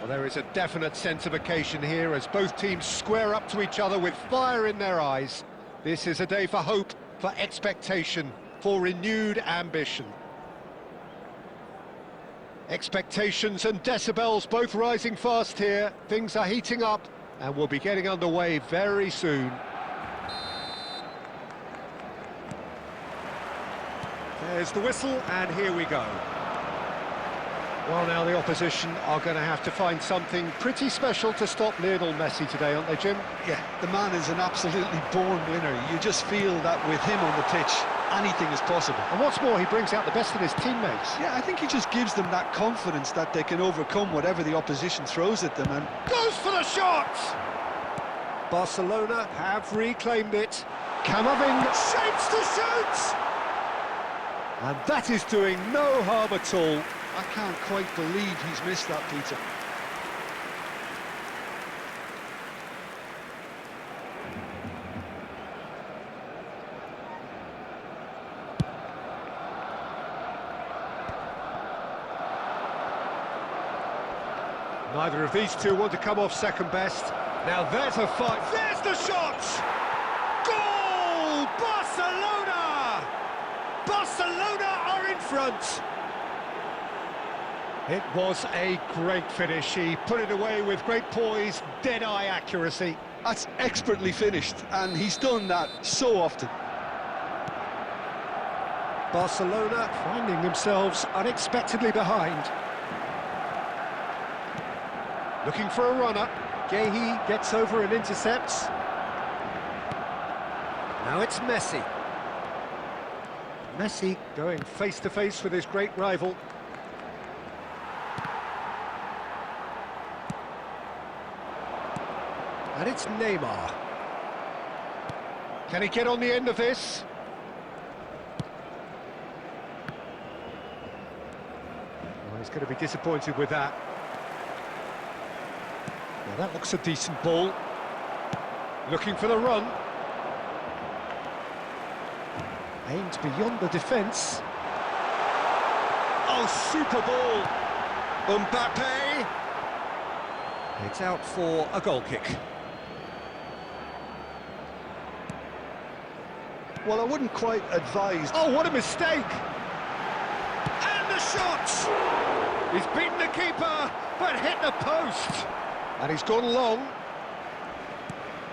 Well, there is a definite sense of occasion here as both teams square up to each other with fire in their eyes. This is a day for hope, for expectation, for renewed ambition. Expectations and decibels both rising fast here. Things are heating up and we'll be getting underway very soon. There's the whistle and here we go. Well, now the opposition are going to have to find something pretty special to stop Lionel Messi today, aren't they, Jim? Yeah, the man is an absolutely born winner. You just feel that with him on the pitch, anything is possible. And what's more, he brings out the best in his teammates. Yeah, I think he just gives them that confidence that they can overcome whatever the opposition throws at them. And goes for the shot! Barcelona have reclaimed it. Camavinga shapes to shoot! And that is doing no harm at all. I can't quite believe he's missed that, Peter. Neither of these two want to come off second best. Now there's a fight. There's the shot! Goal! Barcelona! Barcelona are in front. It was a great finish. He put it away with great poise, dead-eye accuracy. That's expertly finished, and he's done that so often. Barcelona finding themselves unexpectedly behind. Looking for a runner. Gehi gets over and intercepts. Now it's Messi. Messi going face-to-face with his great rival. And it's Neymar. Can he get on the end of this? Well, he's going to be disappointed with that. Well, that looks a decent ball. Looking for the run. Aimed beyond the defence. Oh, super ball! Mbappe! It's out for a goal kick. Well, I wouldn't quite advise... Oh, what a mistake! And the shot! He's beaten the keeper, but hit the post. And he's gone long.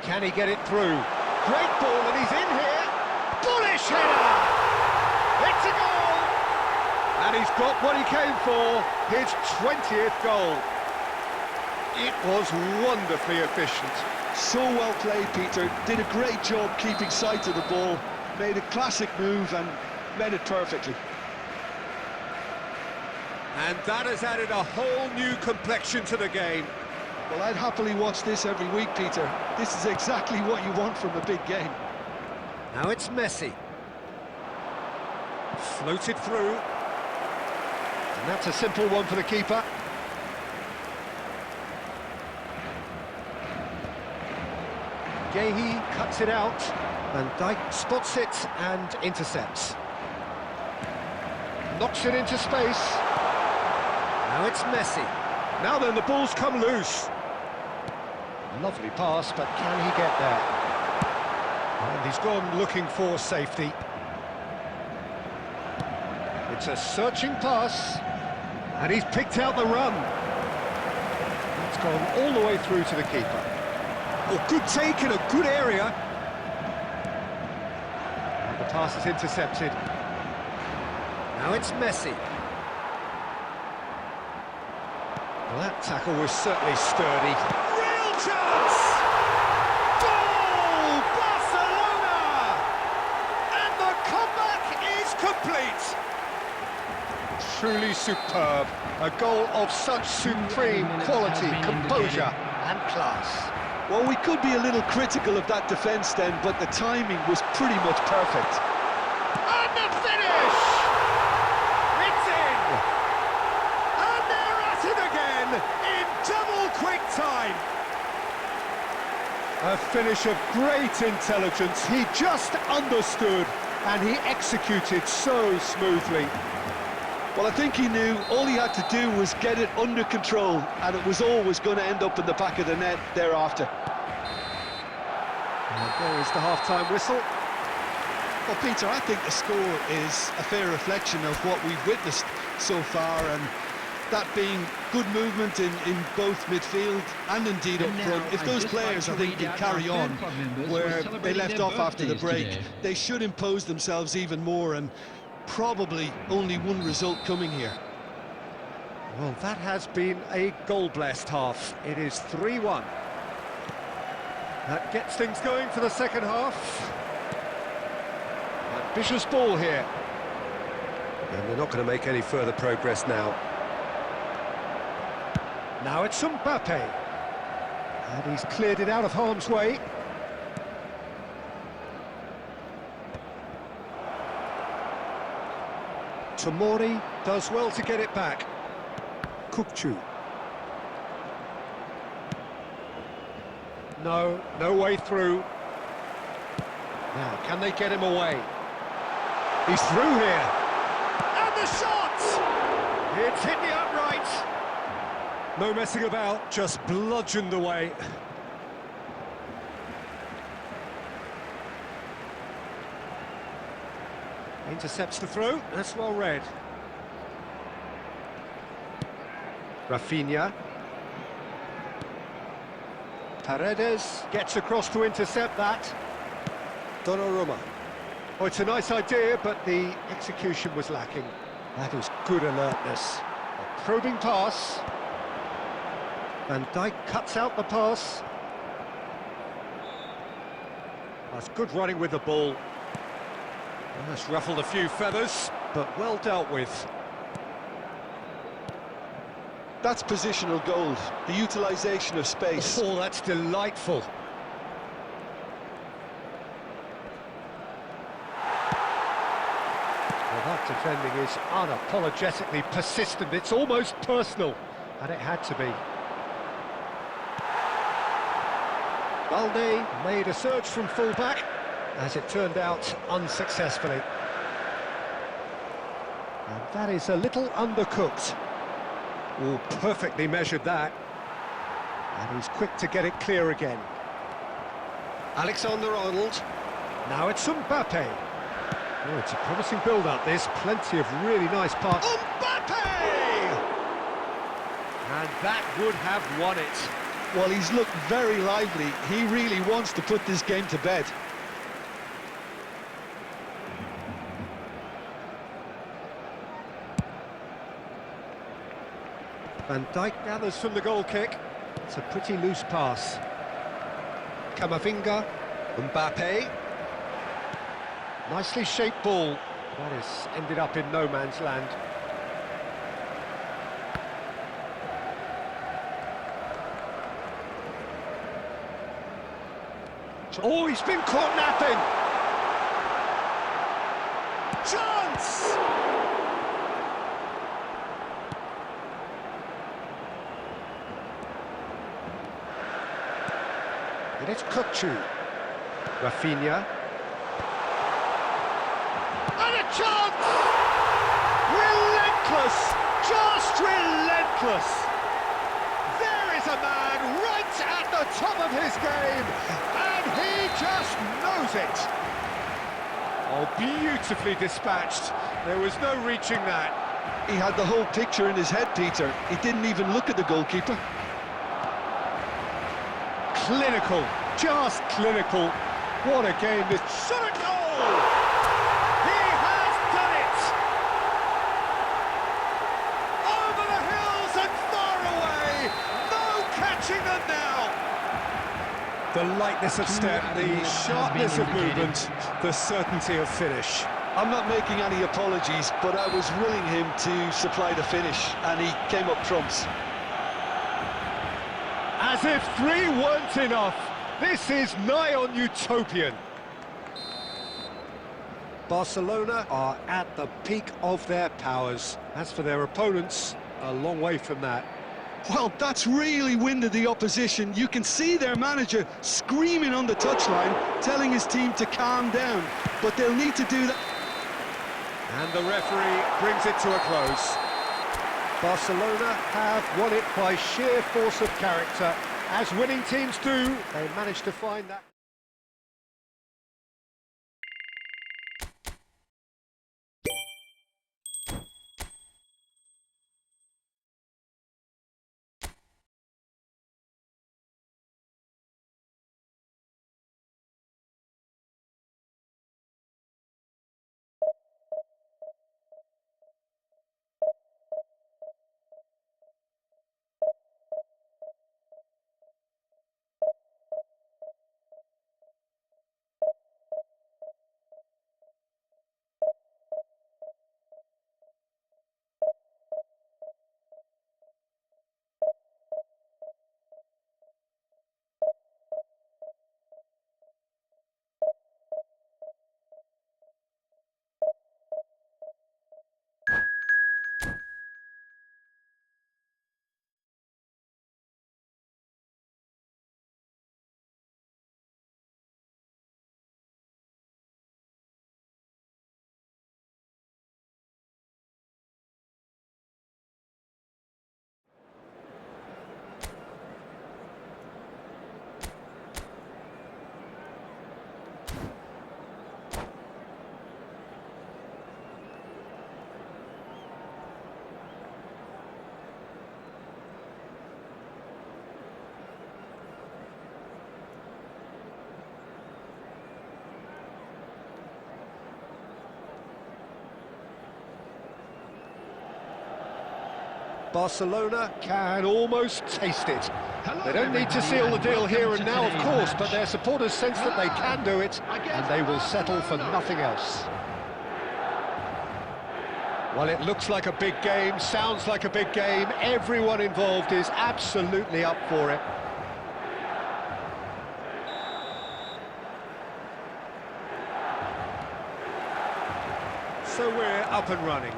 Can he get it through? Great ball, and he's in here. Bullish header! It's a goal! And he's got what he came for, his 20th goal. It was wonderfully efficient. So well played, Peter. Did a great job keeping sight of the ball. Made a classic move and made it perfectly. And that has added a whole new complexion to the game. Well, I'd happily watch this every week, Peter. This is exactly what you want from a big game. Now it's Messi. Floated through. And that's a simple one for the keeper. Gehi cuts it out. Van Dijk spots it and intercepts. Knocks it into space. Now it's Messi. Now then, the ball's come loose. Lovely pass, but can he get there? And he's gone looking for safety. It's a searching pass. And he's picked out the run. It's gone all the way through to the keeper. Oh, good take in a good area. And the pass is intercepted. Now it's Messi. Well, that tackle was certainly sturdy. Real chance! Goal! Barcelona! And the comeback is complete. Truly superb. A goal of such supreme quality, composure and class. Well, we could be a little critical of that defence then, but the timing was pretty much perfect. And the finish! It's in! And they're at it again in double quick time. A finish of great intelligence. He just understood and he executed so smoothly. Well, I think he knew all he had to do was get it under control, and it was always going to end up in the back of the net thereafter. And there is the half-time whistle. Well, Peter, I think the score is a fair reflection of what we've witnessed so far, and that being good movement in both midfield and indeed up front. If those players, I think, can carry on where they left off after the break, they should impose themselves even more, and probably only one result coming here. Well, that has been a goal-blessed half. It is 3-1. That gets things going for the second half. Ambitious ball here. And they're not going to make any further progress now. Now it's Mbappe. And he's cleared it out of harm's way. Tomori does well to get it back. Kukçu. No way through. Now, can they get him away? He's through here. And the shot! It's hit the upright. No messing about, just bludgeoned away. Intercepts the throw, that's well read. Rafinha. Paredes gets across to intercept that. Donnarumma. Oh, it's a nice idea, but the execution was lacking. That is good alertness. A probing pass. Van Dijk cuts out the pass. That's good running with the ball. That's ruffled a few feathers, but well dealt with. That's positional gold, the utilisation of space. Oh, that's delightful. Well, that defending is unapologetically persistent. It's almost personal, and it had to be. Balde made a surge from full-back, as it turned out, unsuccessfully. And that is a little undercooked. Oh, perfectly measured that. And he's quick to get it clear again. Alexander-Arnold. Now it's Mbappe. Oh, it's a promising build-up, this. Plenty of really nice passes. Mbappe! And that would have won it. Well, he's looked very lively. He really wants to put this game to bed. Van Dijk gathers from the goal kick. It's a pretty loose pass. Camavinga. Mbappe. Nicely shaped ball. That has ended up in no man's land. Oh, he's been caught napping! Chance! And it's Kukçu. Rafinha. And a chance! Relentless! Just relentless! There is a man right at the top of his game, and he just knows it. Oh, beautifully dispatched. There was no reaching that. He had the whole picture in his head, Peter. He didn't even look at the goalkeeper. Clinical, just clinical. What a game this... Shot a goal! He has done it! Over the hills and far away! No catching them now! The lightness of step, the sharpness of movement, the certainty of finish. I'm not making any apologies, but I was willing him to supply the finish, and he came up trumps. As if 3 weren't enough, this is nigh on utopian. Barcelona are at the peak of their powers. As for their opponents, a long way from that. Well, that's really winded the opposition. You can see their manager screaming on the touchline, telling his team to calm down, but they'll need to do that. And the referee brings it to a close. Barcelona have won it by sheer force of character. As winning teams do, they managed to find that. Barcelona can almost taste it. They don't need to seal the deal here and now, of course, but their supporters sense that they can do it, and they will settle for nothing else. Well, it looks like a big game, sounds like a big game. Everyone involved is absolutely up for it. So we're up and running.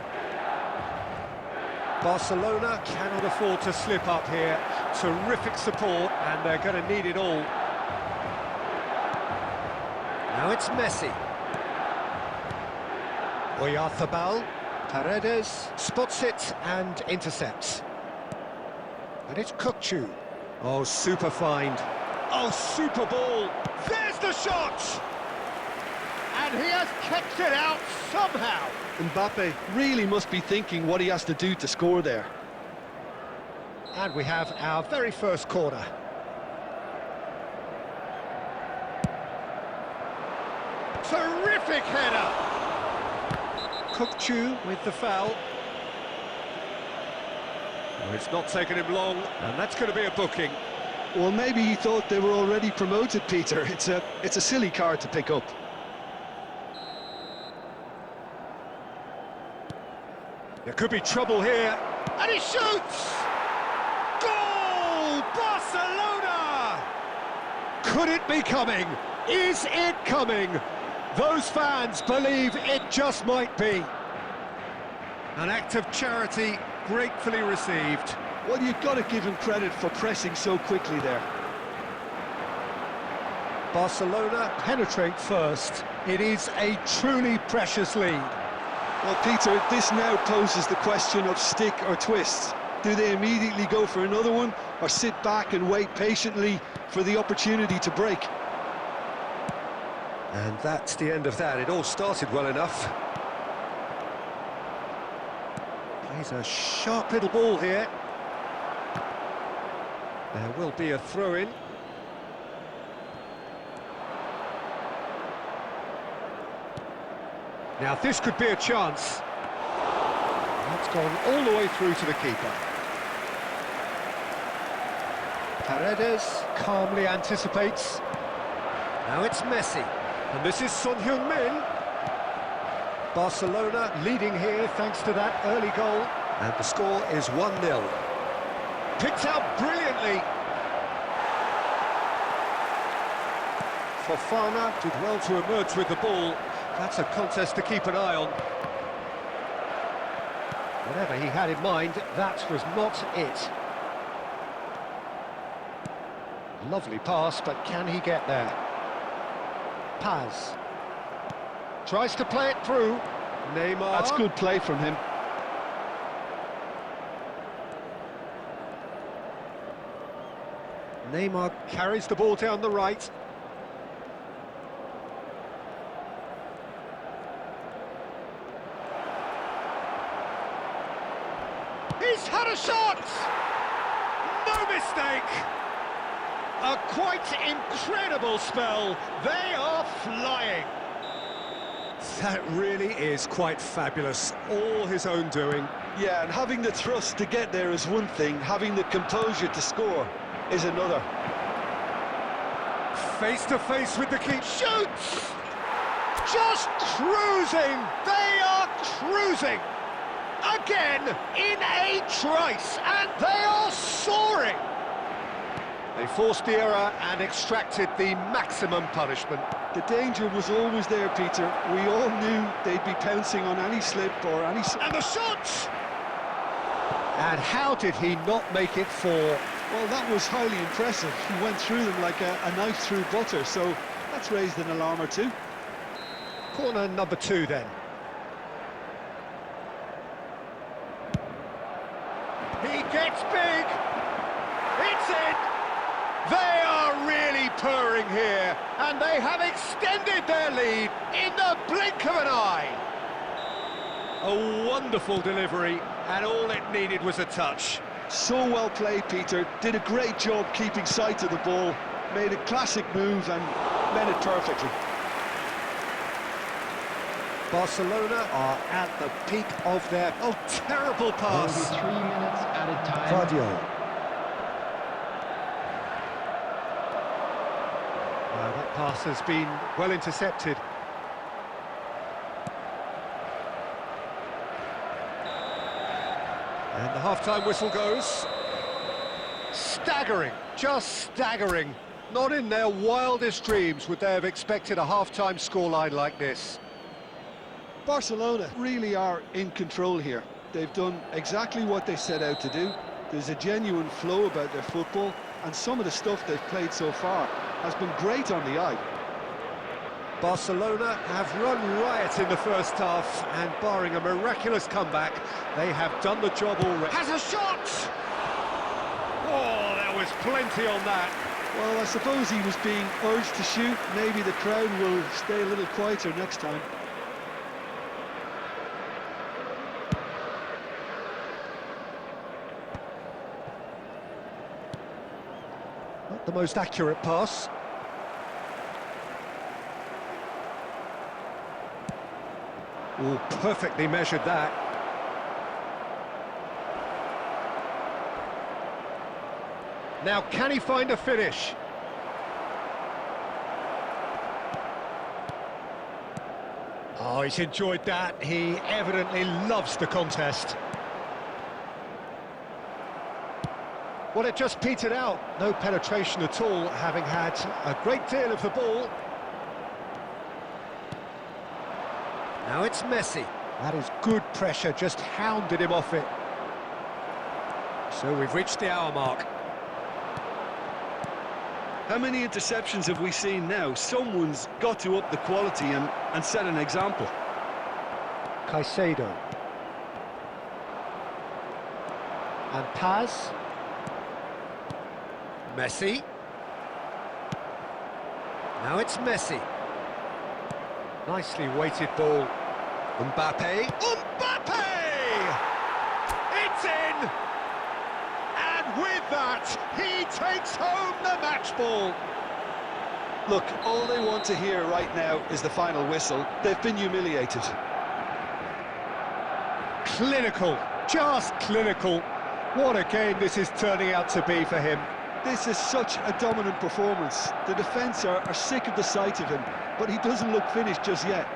Barcelona cannot afford to slip up here. Terrific support, and they're going to need it all. Now it's Messi. Oyarzabal. Paredes spots it and intercepts. And it's Kukçu. Oh, super find. Oh, super ball. There's the shot! And he has kicked it out somehow. Mbappe really must be thinking what he has to do to score there. And we have our very first corner. Terrific header! Kukçu with the foul. Oh, it's not taken him long, and that's going to be a booking. Well, maybe he thought they were already promoted, Peter. It's a silly card to pick up. There could be trouble here, and he shoots! Goal! Barcelona! Could it be coming? Is it coming? Those fans believe it just might be. An act of charity gratefully received. Well, you've got to give him credit for pressing so quickly there. Barcelona penetrate first. It is a truly precious lead. Well, Peter, this now poses the question of stick or twist. Do they immediately go for another one, or sit back and wait patiently for the opportunity to break? And that's the end of that. It all started well enough. Plays a sharp little ball here. There will be a throw-in. Now this could be a chance. That's gone all the way through to the keeper. Paredes calmly anticipates. Now it's Messi. And this is Son Heung-min. Barcelona leading here thanks to that early goal. And the score is 1-0. Picked out brilliantly. Fofana did well to emerge with the ball. That's a contest to keep an eye on. Whatever he had in mind, that was not it. Lovely pass, but can he get there? Paz tries to play it through. Neymar. That's good play from him. Neymar carries the ball down the right. He's had a shot! No mistake! A quite incredible spell. They are flying. That really is quite fabulous. All his own doing. Yeah, and having the thrust to get there is one thing, having the composure to score is another. Face to face with the keeper. Shoots! Just cruising! They are cruising! Again, in a trice, and they are soaring! They forced the error and extracted the maximum punishment. The danger was always there, Peter. We all knew they'd be pouncing on any slip or any... And the shot! And how did he not make it four? Well, that was highly impressive. He went through them like a knife through butter, so that's raised an alarm or two. Corner number 2 then. He gets big! It's in! They are really purring here, and they have extended their lead in the blink of an eye. A wonderful delivery, and all it needed was a touch. So well played, Peter. Did a great job keeping sight of the ball, made a classic move and met it perfectly. Barcelona are at the peak of their... Oh, terrible pass. 3 minutes at a time. Vardio. That pass has been well intercepted. And the half-time whistle goes. Staggering, just staggering. Not in their wildest dreams would they have expected a half-time scoreline like this. Barcelona really are in control here. They've done exactly what they set out to do. There's a genuine flow about their football, and some of the stuff they've played so far has been great on the eye. Barcelona have run riot in the first half, and barring a miraculous comeback, they have done the job already. Has a shot! Oh, there was plenty on that. Well, I suppose he was being urged to shoot. Maybe the crowd will stay a little quieter next time. Not the most accurate pass. Oh, perfectly measured that. Now, can he find a finish? Oh, he's enjoyed that. He evidently loves the contest. Well, it just petered out. No penetration at all, having had a great deal of the ball. Now it's Messi. That is good pressure, just hounded him off it. So we've reached the hour mark. How many interceptions have we seen now? Someone's got to up the quality and set an example. Caicedo. And Paz. Messi. Now it's Messi. Nicely weighted ball. Mbappe. Mbappe! It's in! And with that, he takes home the match ball. Look, all they want to hear right now is the final whistle. They've been humiliated. Clinical, just clinical. What a game this is turning out to be for him. This is such a dominant performance. The defence are sick of the sight of him, but he doesn't look finished just yet.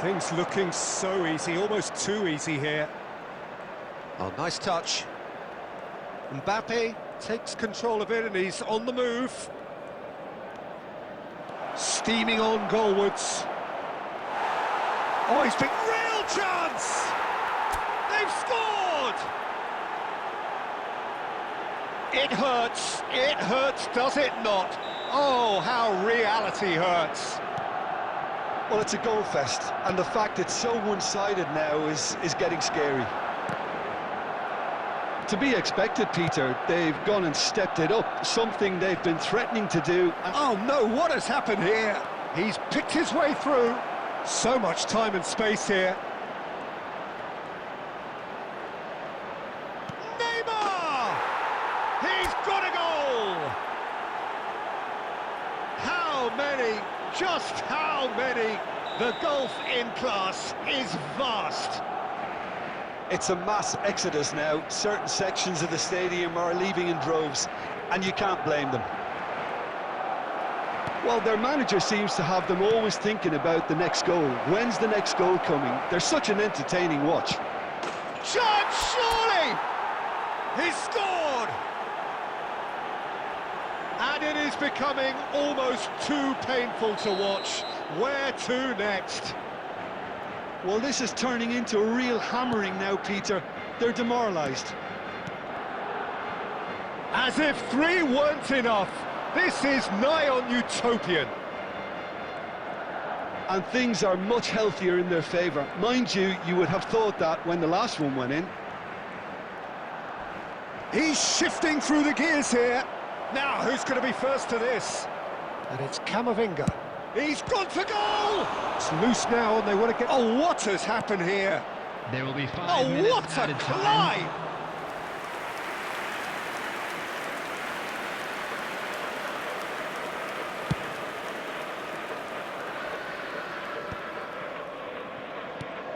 Things looking so easy, almost too easy here. Oh, nice touch. Mbappe takes control of it and he's on the move. Steaming on goalwards. Oh, he's been... Real chance! They've scored! It hurts, does it not? Oh, how reality hurts. Well, it's a goal fest, and the fact it's so one-sided now is getting scary. To be expected, Peter. They've gone and stepped it up, something they've been threatening to do. Oh no, what has happened here? He's picked his way through. So much time and space here. Neymar! He's got a goal! How many? Just how many? The gulf in class is vast. It's a mass exodus now. Certain sections of the stadium are leaving in droves, and you can't blame them. Well, their manager seems to have them always thinking about the next goal. When's the next goal coming? They're such an entertaining watch. Chance, surely! He's scored! And it is becoming almost too painful to watch. Where to next? Well, this is turning into a real hammering now, Peter. They're demoralised. As if 3 weren't enough. This is nigh on utopian. And things are much healthier in their favour. Mind you, you would have thought that when the last one went in. He's shifting through the gears here. Now, who's going to be first to this? And it's Camavinga. He's gone for goal! It's loose now and they want to get... Oh, what has happened here? There will be 5 Oh, minutes what a added time. climb!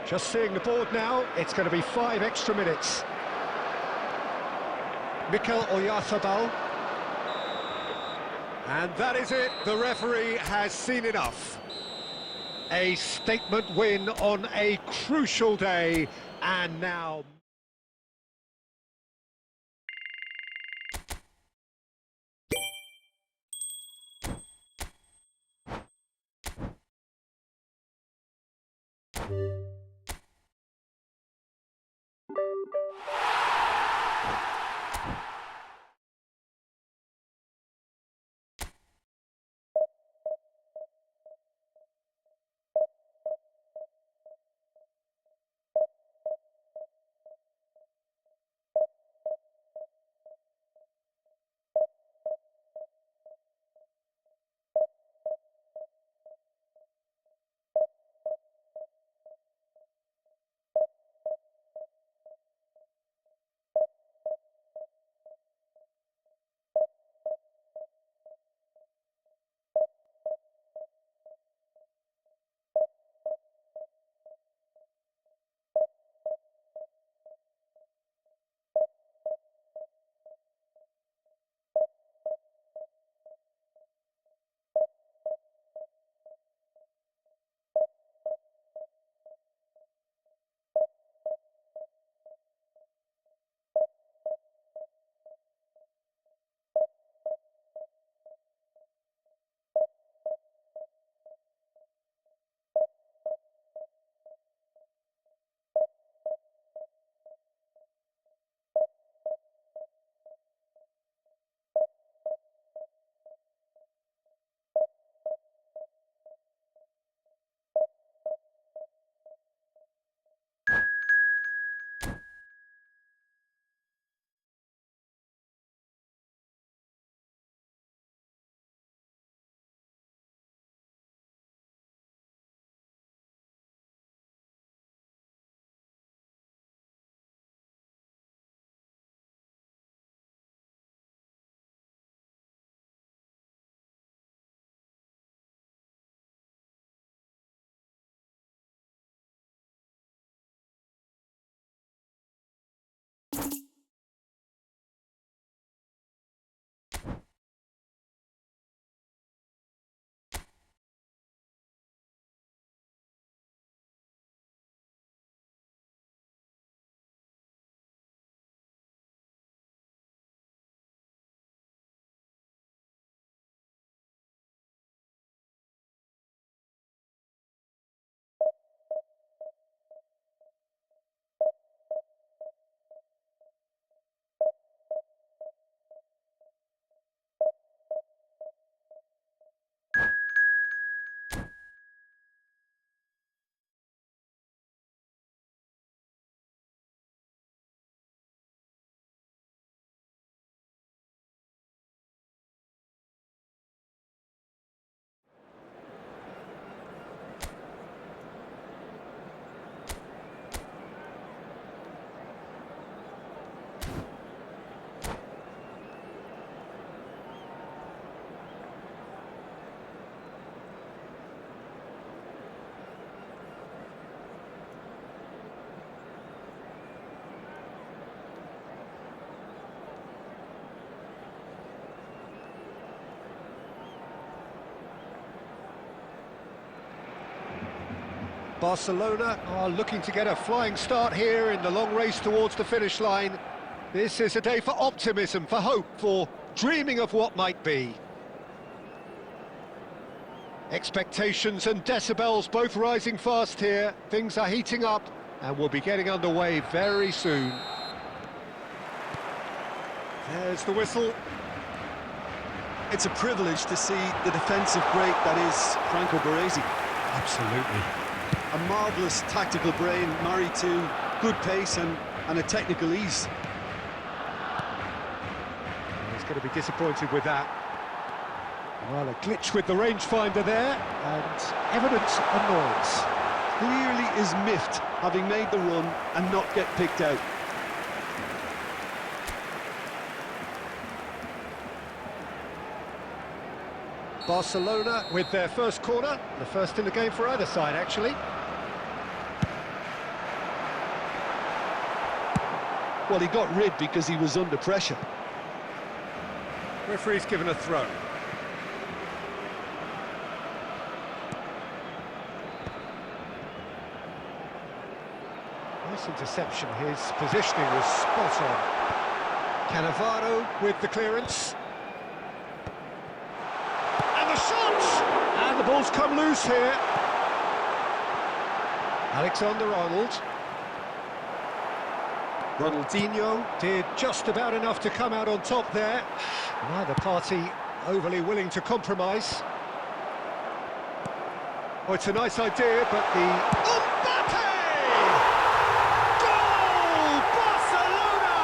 Just seeing the board now, it's going to be 5 extra minutes. Mikel Oyarzabal. And that is it, the referee has seen enough. A statement win on a crucial day, and now... Barcelona are looking to get a flying start here in the long race towards the finish line. This is a day for optimism, for hope, for dreaming of what might be. Expectations and decibels both rising fast here. Things are heating up and we'll be getting underway very soon. There's the whistle. It's a privilege to see the defensive great that is Franco Baresi. Absolutely. A marvellous tactical brain married to good pace and a technical ease. He's going to be disappointed with that. Well, a glitch with the rangefinder there, and evident annoyance. Clearly is miffed, having made the run and not get picked out. Barcelona with their first corner, the first in the game for either side, actually. Well, he got rid because he was under pressure. Referee's given a throw. Nice interception, his positioning was spot on. Cannavaro with the clearance. And the shot! And the ball's come loose here. Alexander-Arnold. Ronaldinho did just about enough to come out on top there. Neither party overly willing to compromise. Oh, it's a nice idea, but the... Mbappe! Goal! Barcelona!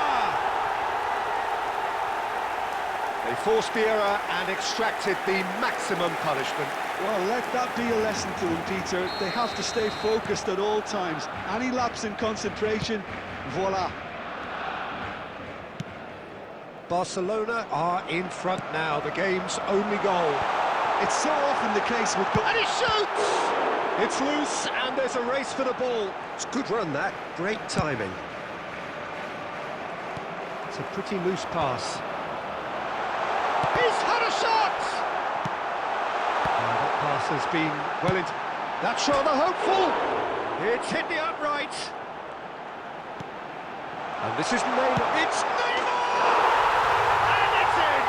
They forced the error and extracted the maximum punishment. Well, let that be a lesson to them, Peter. They have to stay focused at all times. Any lapse in concentration, voila. Barcelona are in front now, the game's only goal. It's so often the case with... And he shoots! It's loose, and there's a race for the ball. It's a good run, that. Great timing. It's a pretty loose pass. He's had a shot! That pass has been well into... That's rather hopeful. It's hit the upright. And this is Neymar. It's Neymar! And it's in!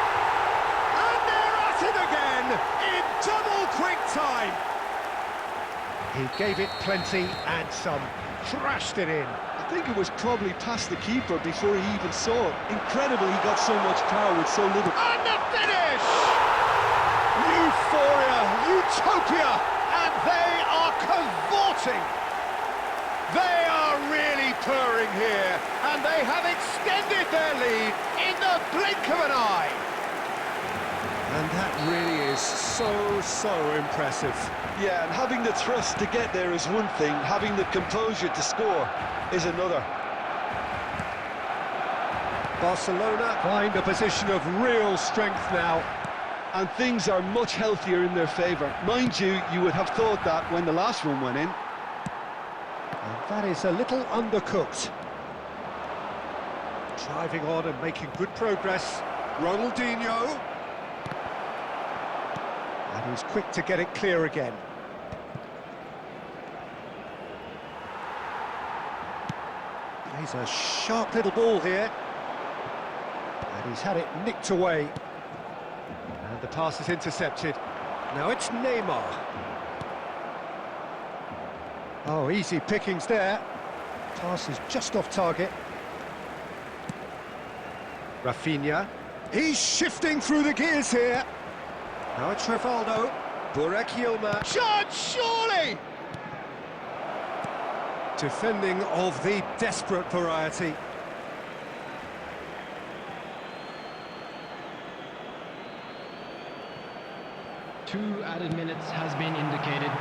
And they're at it again in double quick time. He gave it plenty and some. Thrashed it in. I think it was probably past the keeper before he even saw it. Incredible he got so much power with so little. And the finish! Euphoria, utopia, and they are cavorting. They are really purring here, and they have extended their lead in the blink of an eye. And that really is so impressive. Yeah, and having the thrust to get there is one thing, having the composure to score is another. Barcelona find a position of real strength now. And things are much healthier in their favour. Mind you, you would have thought that when the last one went in. And that is a little undercooked. Driving on and making good progress. Ronaldinho. And he's quick to get it clear again. Plays a sharp little ball here. And he's had it nicked away. And the pass is intercepted. Now it's Neymar. Oh, easy pickings there. Pass is just off target. Rafinha. He's shifting through the gears here. Now it's Rivaldo. Burak Yilmaz. Shot, surely! Defending of the desperate variety. Two added minutes has been indicated.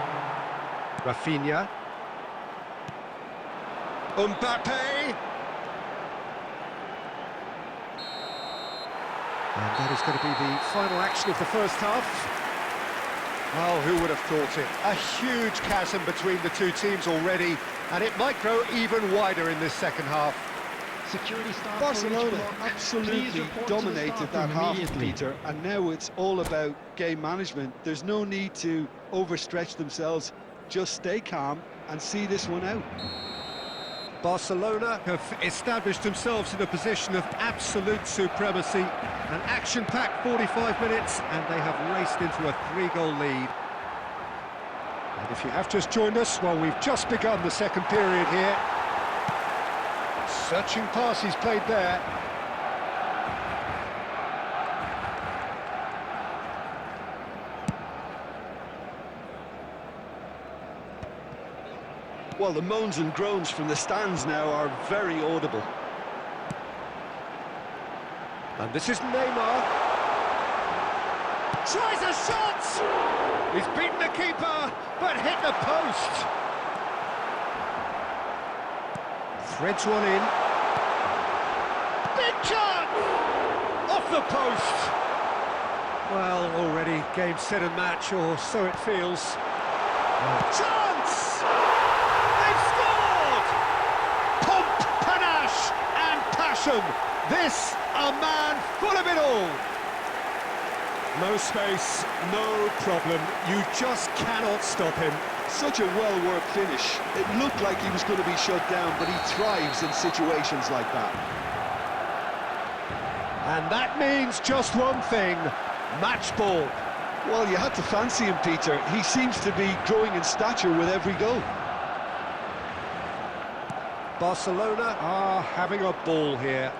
Rafinha. Mbappe! And that is going to be the final action of the first half. Oh, who would have thought it? A huge chasm between the two teams already, and it might grow even wider in this second half. Security staff. Barcelona absolutely dominated that half, Peter, and now it's all about game management. There's no need to overstretch themselves. Just stay calm and see this one out. Barcelona have established themselves in a position of absolute supremacy. An action-packed 45 minutes, and they have raced into a 3-goal lead. And if you have just joined us, well, we've just begun the second period here. Searching pass he's played there. Well, the moans and groans from the stands now are very audible. And this is Neymar. Tries a shot! He's beaten the keeper, but hit the post. Threads one in. Big chance! Off the post! Well, already game, set and match, or so it feels. Chance! They've scored! Pomp, panache and passion. This, a man full of it all. No space, no problem. You just cannot stop him. Such a well-worked finish. It looked like he was going to be shut down, but he thrives in situations like that. And that means just one thing, match ball. Well, you had to fancy him, Peter. He seems to be growing in stature with every goal. Barcelona are having a ball here.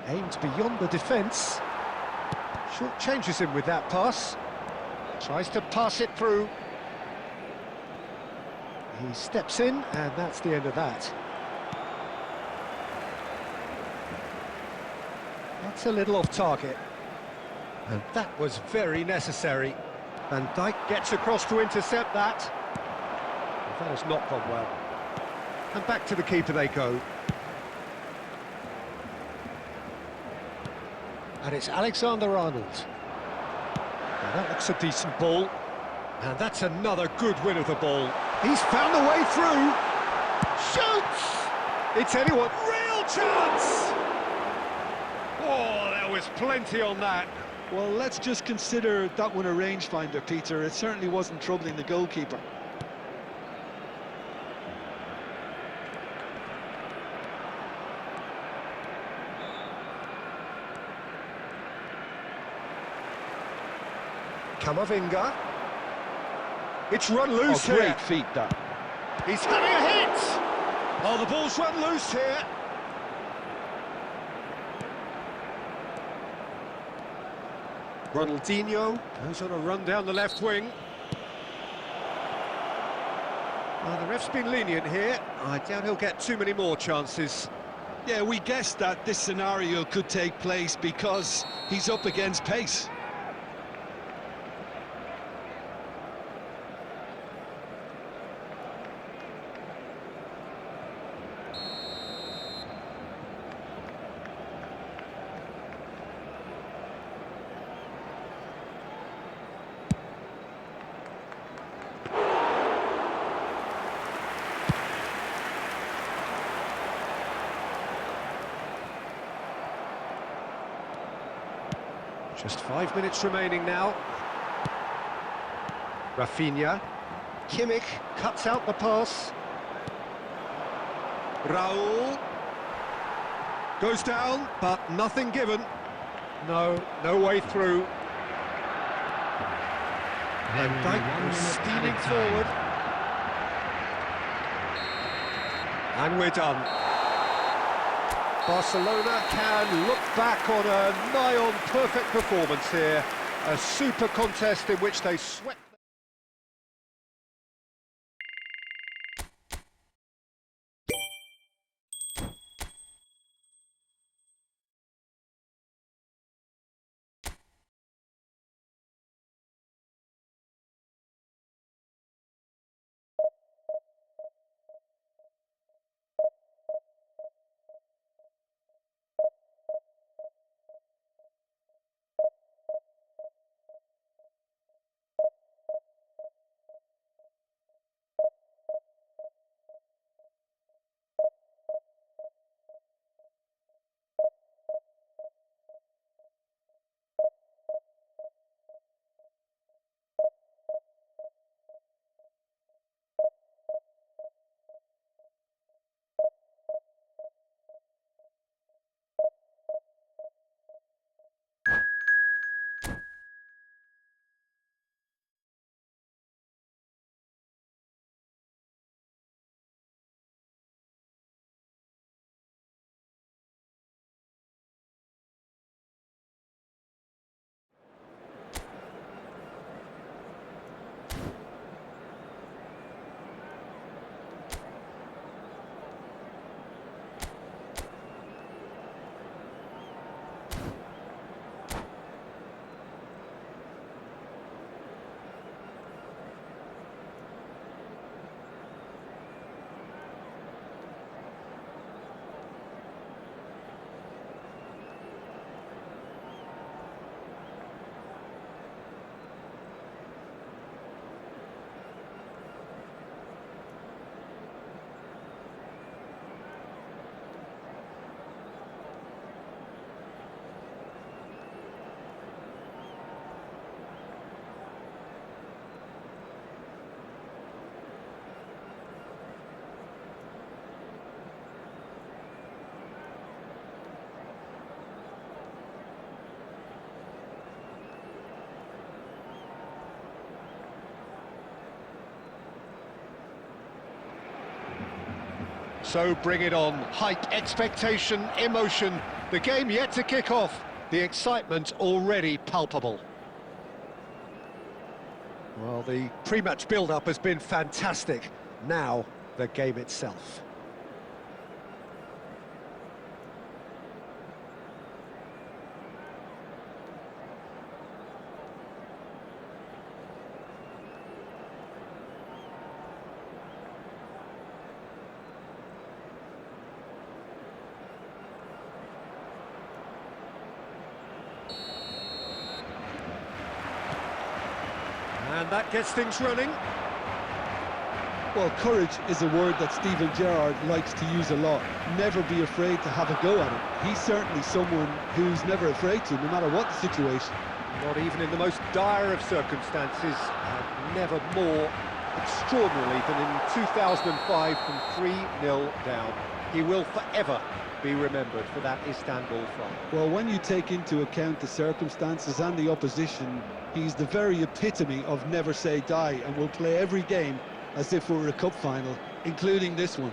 Aimed beyond the defence. Short changes him with that pass. Tries to pass it through. He steps in, and that's the end of that. That's a little off target. And that was very necessary. Van Dijk gets across to intercept that. That has not gone well. And back to the keeper they go. And it's Alexander-Arnold. Now that looks a decent ball. And that's another good win of the ball. He's found a way through. Shoots! It's anyone. Real chance! Oh, there was plenty on that. Well, let's just consider that one a rangefinder, Peter. It certainly wasn't troubling the goalkeeper. Camavinga. It's run loose here. Great feat, that. He's having a hit! Oh, the ball's run loose here. Ronaldinho goes on a run down the left wing. Well, the ref's been lenient here. I doubt he'll get too many more chances. Yeah, we guessed that this scenario could take place because he's up against pace. Just 5 minutes remaining now. Rafinha. Kimmich cuts out the pass. Raul. Goes down, but nothing given. No way through. Van Dijk was steaming forward. And we're done. Barcelona can look back on a nigh-on perfect performance here. A super contest in which they swept... So bring it on. Hype, expectation, emotion. The game yet to kick off. The excitement already palpable. Well, the pre-match build-up has been fantastic. Now, the game itself. And that gets things running. Well, courage is a word that Steven Gerrard likes to use a lot. Never be afraid to have a go at it. He's certainly someone who's never afraid to, no matter what the situation. Not even in the most dire of circumstances, and never more extraordinarily than in 2005 from 3-0 down. He will forever be remembered for that Istanbul final. Well, when you take into account the circumstances and the opposition, he's the very epitome of never say die, and will play every game as if it were a cup final, including this one.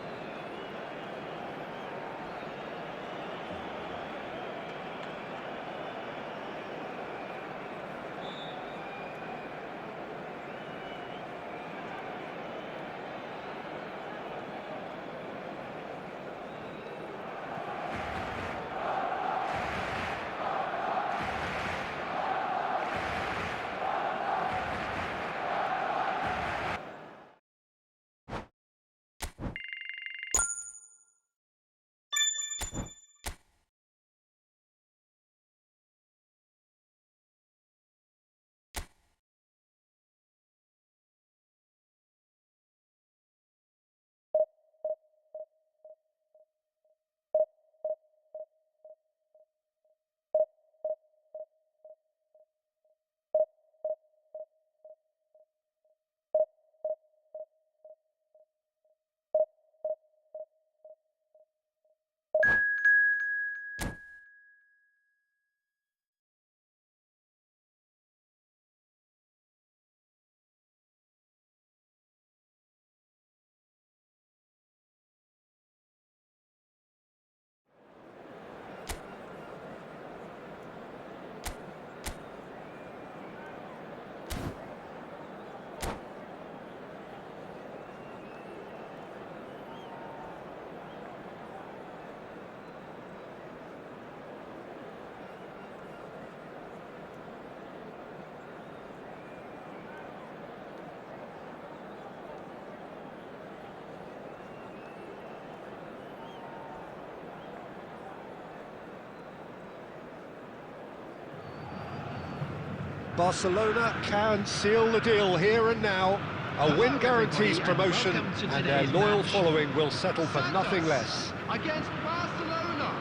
Barcelona can seal the deal here and now. A win guarantees promotion, and their loyal following will settle for nothing less. Against Barcelona.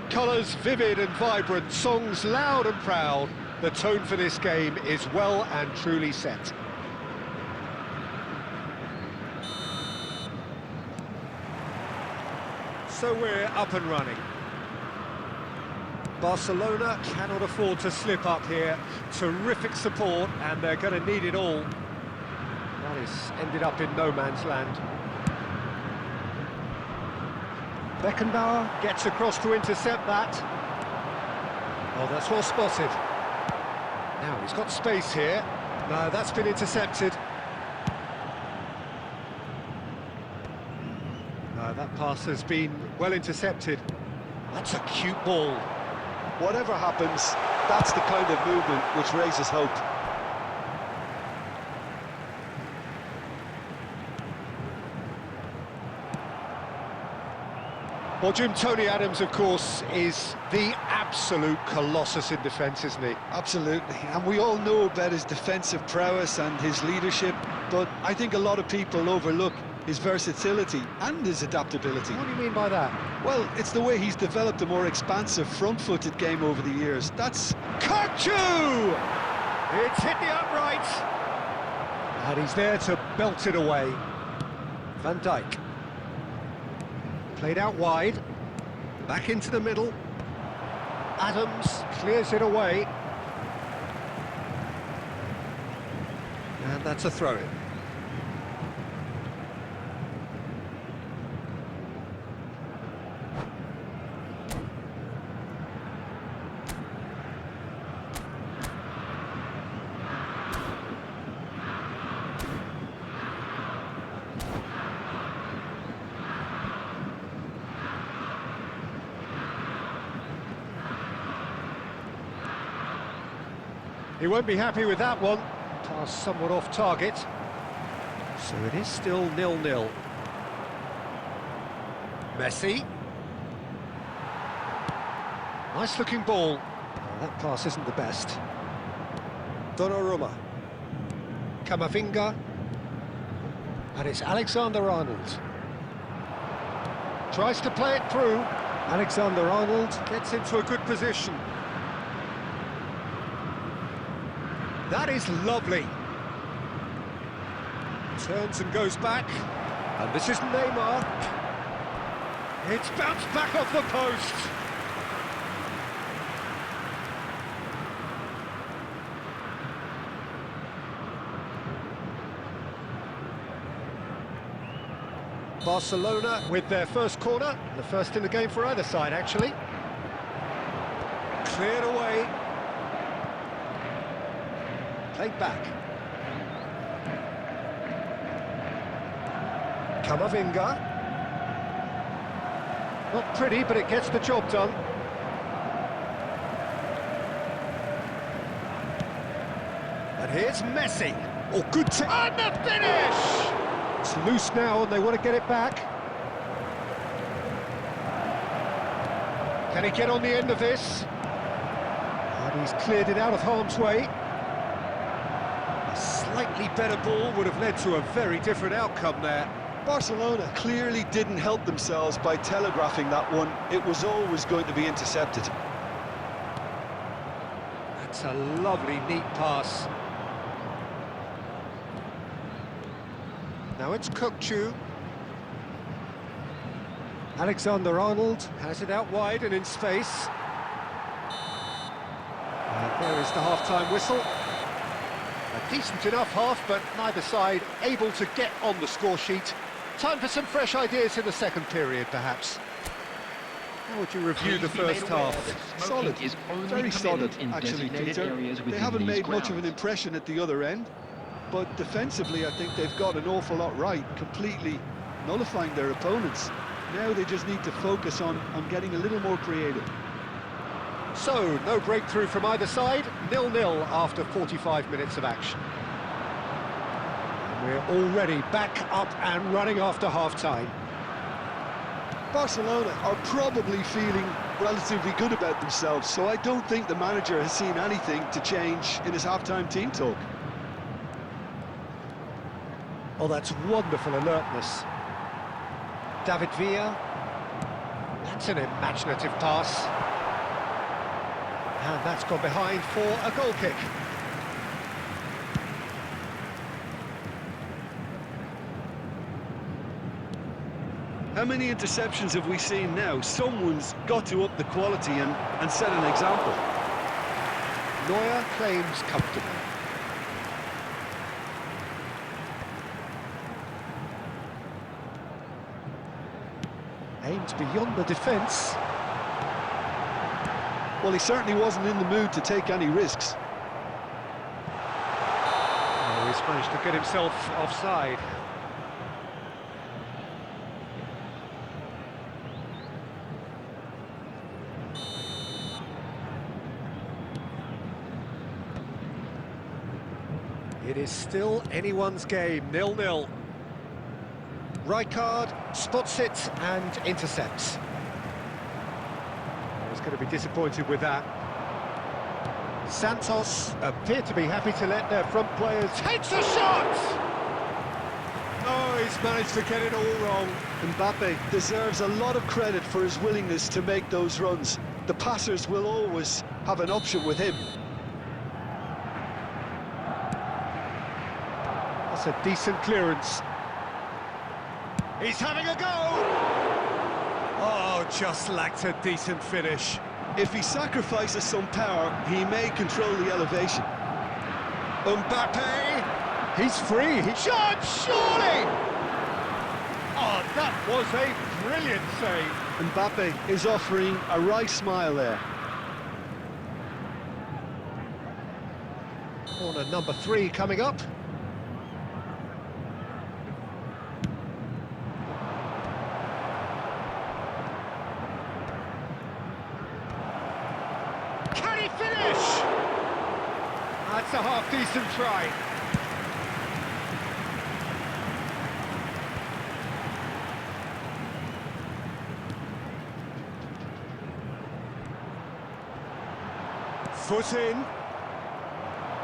Colours vivid and vibrant, songs loud and proud. The tone for this game is well and truly set. So we're up and running. Barcelona cannot afford to slip up here. Terrific support, and they're going to need it all. That has ended up in no man's land. Beckenbauer gets across to intercept that. Oh, that's well spotted. Now he's got space here. No, that's been intercepted. No, that pass has been well intercepted. That's a cute ball. Whatever happens, that's the kind of movement which raises hope. Well, Jim, Tony Adams, of course, is the absolute colossus in defence, isn't he? Absolutely, and we all know about his defensive prowess and his leadership, but I think a lot of people overlook his versatility and his adaptability. What do you mean by that? Well, it's the way he's developed a more expansive front-footed game over the years. That's... Kachu! It's hit the upright. And he's there to belt it away. Van Dijk. Played out wide. Back into the middle. Adams clears it away. And that's a throw-in. He won't be happy with that one. Pass somewhat off target. So it is still 0-0. Messi. Nice looking ball. Oh, that pass isn't the best. Donnarumma. Camavinga. And it's Alexander-Arnold. Tries to play it through. Alexander-Arnold gets into a good position. That is lovely. Turns and goes back. And this is Neymar. It's bounced back off the post. Barcelona with their first corner, the first in the game for either side, actually. Cleared away. Played back. Camavinga. Not pretty, but it gets the job done. And here's Messi. Oh, good and the finish! It's loose now and they want to get it back. Can he get on the end of this? And he's cleared it out of harm's way. A slightly better ball would have led to a very different outcome there. Barcelona clearly didn't help themselves by telegraphing that one. It was always going to be intercepted. That's a lovely, neat pass. Now it's Kökçü. Alexander-Arnold has it out wide and in space. And there is the half-time whistle. A decent enough half, but neither side able to get on the score sheet. Time for some fresh ideas in the second period, perhaps. How would you review the first half? Solid, very solid, actually, Peter. They haven't made much of an impression at the other end, but defensively I think they've got an awful lot right, completely nullifying their opponents. Now they just need to focus on getting a little more creative. So, no breakthrough from either side, 0-0 after 45 minutes of action. And we're already back up and running after half-time. Barcelona are probably feeling relatively good about themselves, so I don't think the manager has seen anything to change in his half-time team talk. Oh, that's wonderful alertness. David Villa. That's an imaginative pass. And that's gone behind for a goal kick. How many interceptions have we seen now? Someone's got to up the quality and set an example. Neuer claims comfortably. Aimed beyond the defence. Well, he certainly wasn't in the mood to take any risks. Oh, he's managed to get himself offside. It is still anyone's game, 0-0. Rijkaard spots it and intercepts. He's going to be disappointed with that. Santos appear to be happy to let their front players... Takes a shot! Oh, he's managed to get it all wrong. Mbappe deserves a lot of credit for his willingness to make those runs. The passers will always have an option with him. That's a decent clearance. He's having a go! Oh, just lacked a decent finish. If he sacrifices some power, he may control the elevation. Mbappe! He's free! He shot! Surely! Oh, that was a brilliant save. Mbappe is offering a right smile there. Corner number 3 coming up. That's a half-decent try. Foot in.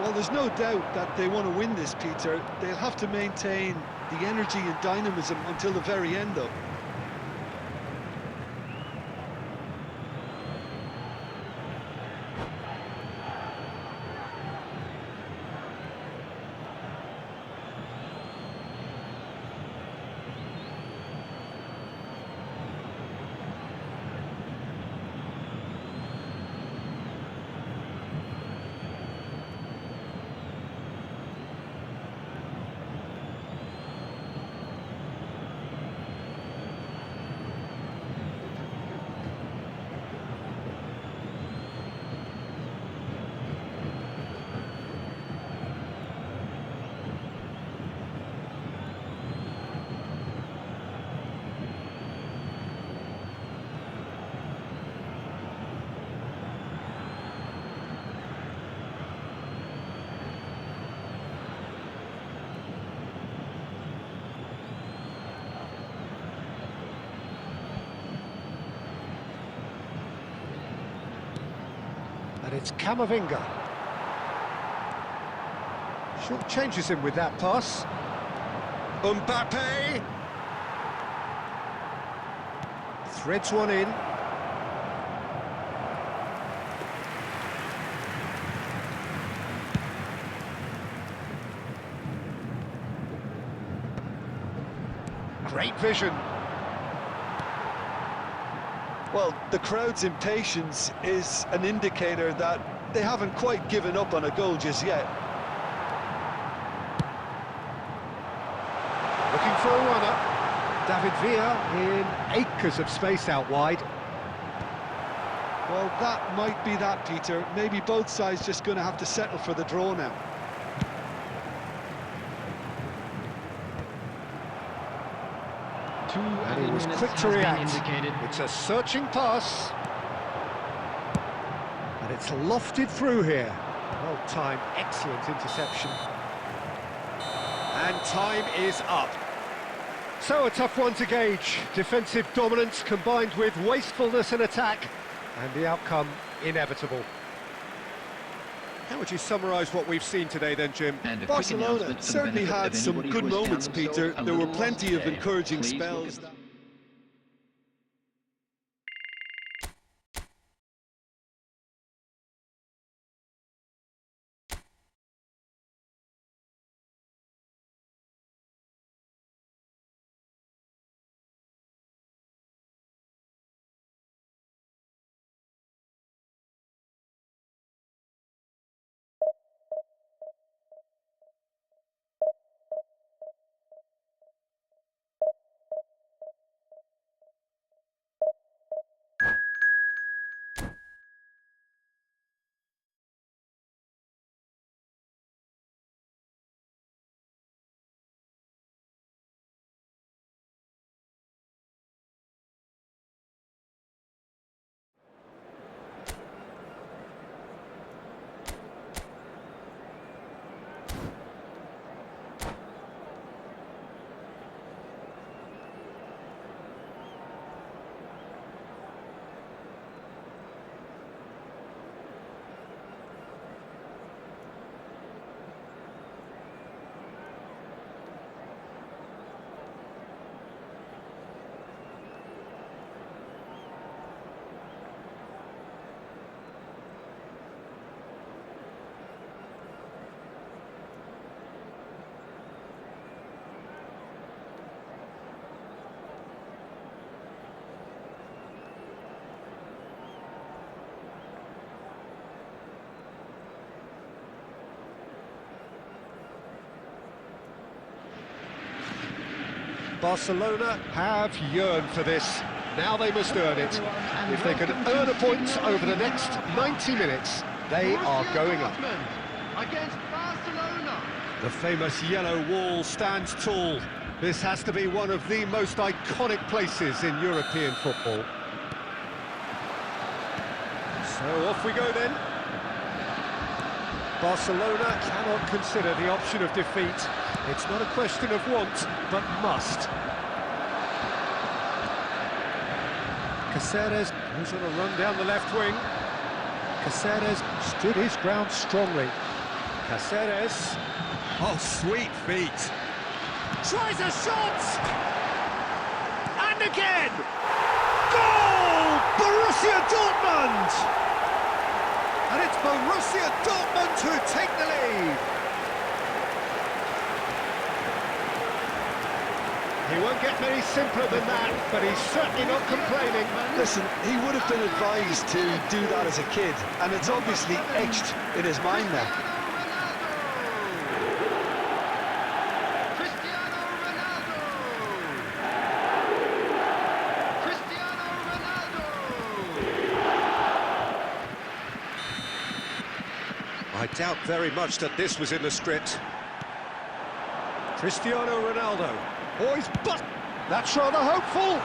Well, there's no doubt that they want to win this, Peter. They'll have to maintain the energy and dynamism until the very end, though. And it's Camavinga. Short changes him with that pass. Mbappe! Threads one in. Great vision. Well, the crowd's impatience is an indicator that they haven't quite given up on a goal just yet. Looking for a runner. David Villa in acres of space out wide. Well, that might be that, Peter. Maybe both sides just going to have to settle for the draw now. And he was quick to react. It's a searching pass. And it's lofted through here. Well timed, excellent interception. And time is up. So a tough one to gauge. Defensive dominance combined with wastefulness in attack. And the outcome inevitable. How would you summarise what we've seen today then, Jim? Barcelona certainly had some good moments, Peter. There were plenty of encouraging spells. Barcelona have yearned for this. Now they must earn it. If they can earn a point over the next 90 minutes, they are going up. Against Barcelona. The famous yellow wall stands tall. This has to be one of the most iconic places in European football. So off we go then. Barcelona cannot consider the option of defeat. It's not a question of want, but must. Caceres goes on a run down the left wing. Caceres stood his ground strongly. Caceres. Oh, sweet feet. Tries a shot! And again! Goal! Borussia Dortmund! And it's Borussia Dortmund who take the lead. He won't get any simpler than that, but he's certainly not complaining. Listen, he would have been advised to do that as a kid, and it's obviously etched in his mind now. I doubt very much that this was in the script. Cristiano Ronaldo. Oh, he's that's rather hopeful.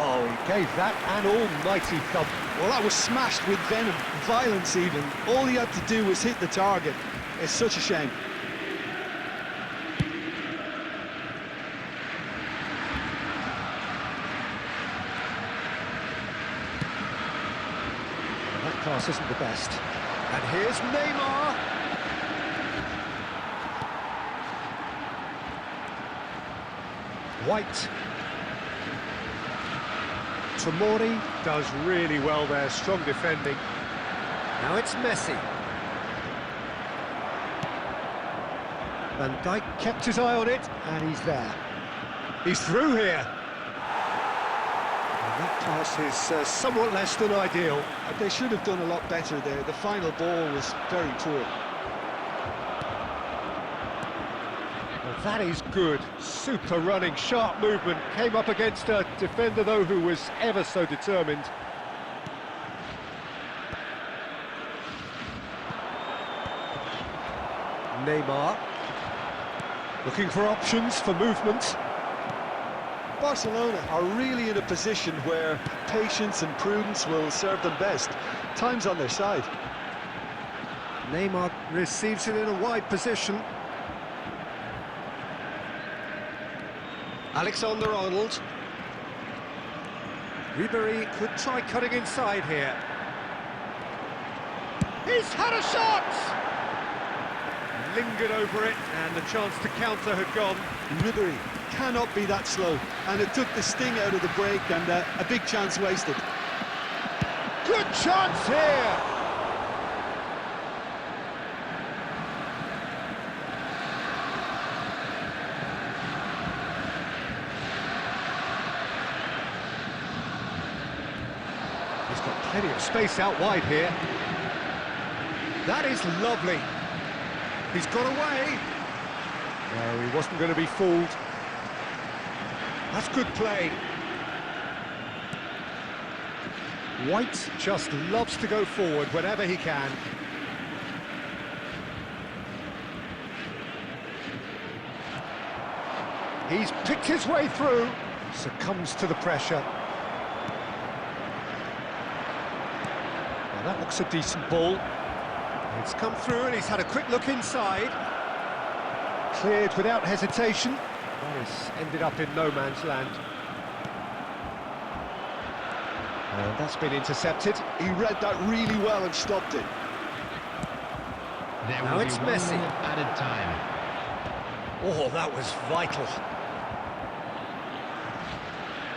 Oh, he gave that an almighty thump. Well, that was smashed with venom, violence even. All he had to do was hit the target. It's such a shame. That pass isn't the best. And here's Neymar. White. Tomori does really well there, strong defending. Now it's Messi. Van Dijk kept his eye on it, and he's there. He's through here. And that pass is somewhat less than ideal. They should have done a lot better there. The final ball was very poor. Well, that is good. Super running, sharp movement. Came up against a defender, though, who was ever so determined. Neymar. Looking for options for movement. Barcelona are really in a position where patience and prudence will serve them best. Time's on their side. Neymar receives it in a wide position. Alexander-Arnold. Ribéry could try cutting inside here. He's had a shot! Lingered over it, and the chance to counter had gone. Ribéry cannot be that slow, and it took the sting out of the break, and a big chance wasted. Good chance here! He's got plenty of space out wide here. That is lovely. He's got away. No, he wasn't going to be fooled. That's good play. White just loves to go forward whenever he can. He's picked his way through, succumbs to the pressure. Now that looks a decent ball. It's come through and he's had a quick look inside. Cleared without hesitation. That has ended up in no man's land. And that's been intercepted. He read that really well and stopped it. There Now will it's be 1 Messi. minute added time. Oh, that was vital.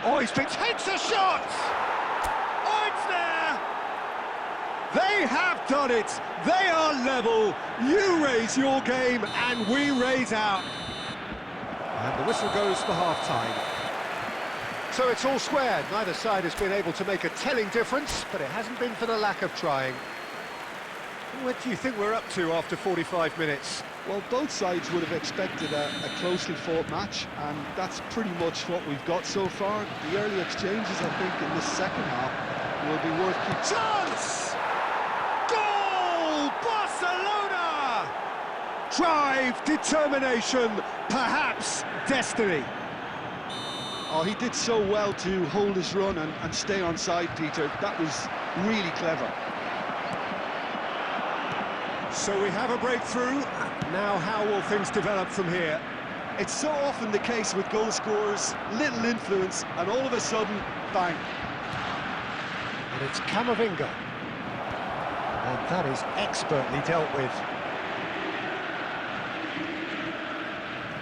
Oh, he's been takes a shot! Oh, it's there! They have done it! They are level! You raise your game and we raise out. And the whistle goes for half-time. So it's all square. Neither side has been able to make a telling difference, but it hasn't been for the lack of trying. What do you think we're up to after 45 minutes? Well, both sides would have expected a closely fought match, and that's pretty much what we've got so far. The early exchanges, I think, in this second half will be worth keeping. Chance! Goal! Barcelona! Drive, determination, perhaps destiny. Oh, he did so well to hold his run and stay on side, Peter. That was really clever. So we have a breakthrough. Now how will things develop from here? It's so often the case with goal scorers, little influence, and all of a sudden, bang. And it's Camavinga. And that is expertly dealt with.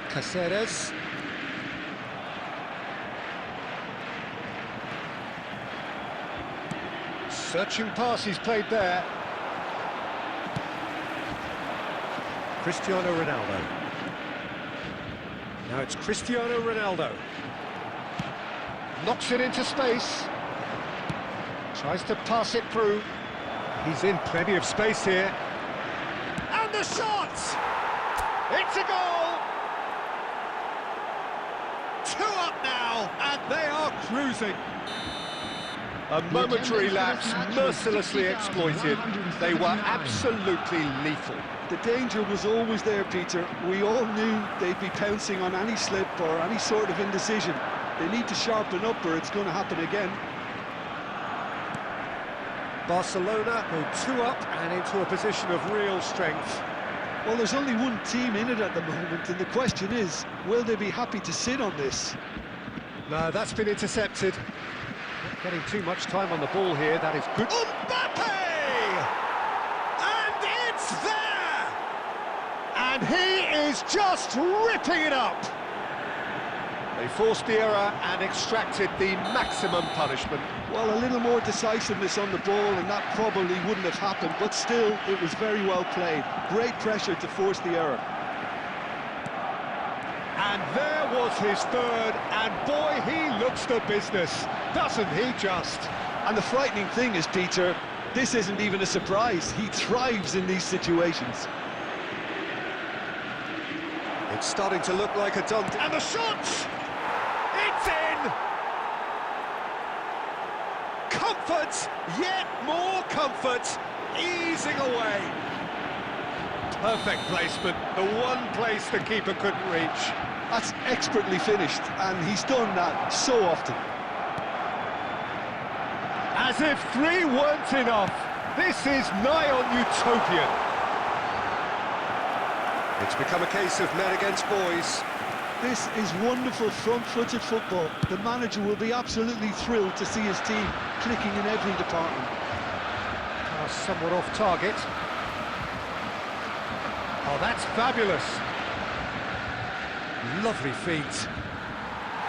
Caceres. Searching pass he's played there. Cristiano Ronaldo. Now it's Cristiano Ronaldo. Knocks it into space. Tries to pass it through. He's in plenty of space here. And the shot! It's a goal! 2 up now, and they are cruising. A momentary lapse mercilessly exploited. They were absolutely lethal. The danger was always there, Peter. We all knew they'd be pouncing on any slip or any sort of indecision. They need to sharpen up or it's going to happen again. Barcelona go 2 up and into a position of real strength. Well, there's only one team in it at the moment, and the question is, will they be happy to sit on this? No, that's been intercepted. Not getting too much time on the ball here, that is good. Mbappe! And it's there! And he is just ripping it up! They forced the error and extracted the maximum punishment. Well, a little more decisiveness on the ball and that probably wouldn't have happened, but still, it was very well played. Great pressure to force the error. And there was his third, and boy, he looks the business, doesn't he just? And the frightening thing is, Peter, this isn't even a surprise. He thrives in these situations. It's starting to look like a done... And the shot! It's in! Comfort, yet more comfort, easing away. Perfect placement, the one place the keeper couldn't reach. That's expertly finished, and he's done that so often. As if 3 weren't enough, this is nigh on utopian. It's become a case of men against boys. This is wonderful front-footed football. The manager will be absolutely thrilled to see his team clicking in every department. Somewhat off target. Oh, that's fabulous. Lovely feet.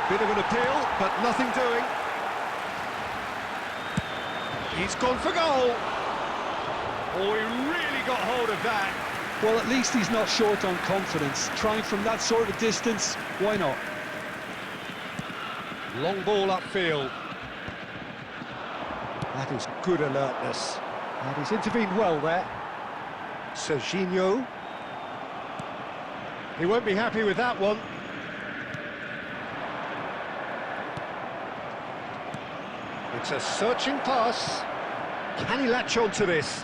Bit of an appeal, but nothing doing. He's gone for goal. Oh, he really got hold of that. Well, at least he's not short on confidence. Trying from that sort of distance, why not? Long ball upfield. That is good alertness. And he's intervened well there. Serginho. He won't be happy with that one. It's a searching pass. Can he latch on to this?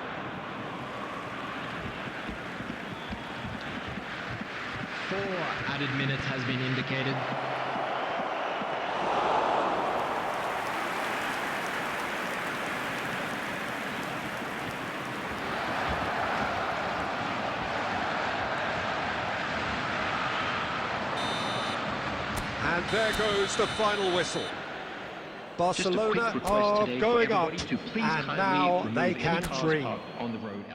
Added minutes has been indicated. And there goes the final whistle. Barcelona are going up, and now they can dream. On the road.